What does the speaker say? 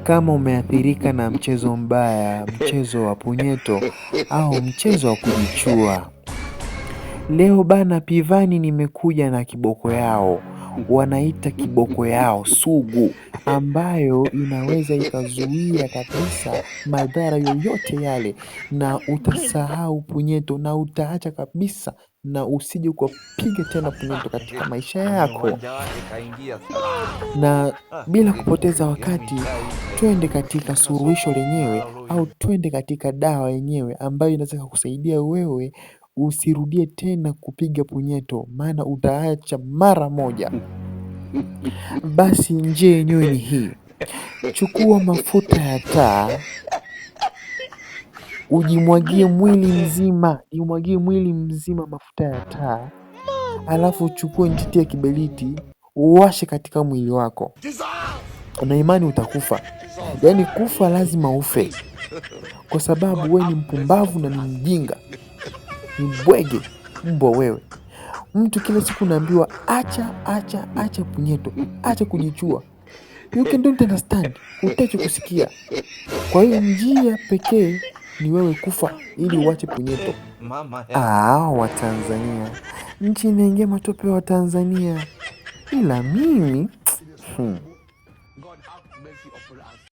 Kama umeathirika na mchezo mbaya, mchezo wa punyeto au mchezo wa kujichua, leo bana Pivani nimekuja na kiboko yao. Wanaita kiboko yao sugu, ambayo inaweza ikazuia kabisa madhara yoyote yale, na utasahau punyeto na utaacha kabisa, na usije ukapiga tena punyeto katika maisha yako. Na bila kupoteza wakati, twende katika suluhisho lenyewe au twende katika dawa yenyewe ambayo inaweza kukusaidia wewe usirudie tena kupiga punyeto, maana utaacha mara moja. Basi njia yenyewe ni hii: chukua mafuta ya taa, ujimwagie mwili mzima mafuta ya taa, alafu uchukue njiti ya kiberiti uwashe katika mwili wako. Na imani utakufa, yaani kufa lazima ufe, kwa sababu wewe ni mpumbavu na ni mjinga, ni bwege, mbwa wewe. Mtu kila siku unaambiwa acha punyeto, acha kujichua. You don't understand, hutaki kusikia. Kwa hiyo njia pekee ni wewe kufa ili uache punyeto. Watanzania, nchi inaingia matope wa Tanzania, ila mimi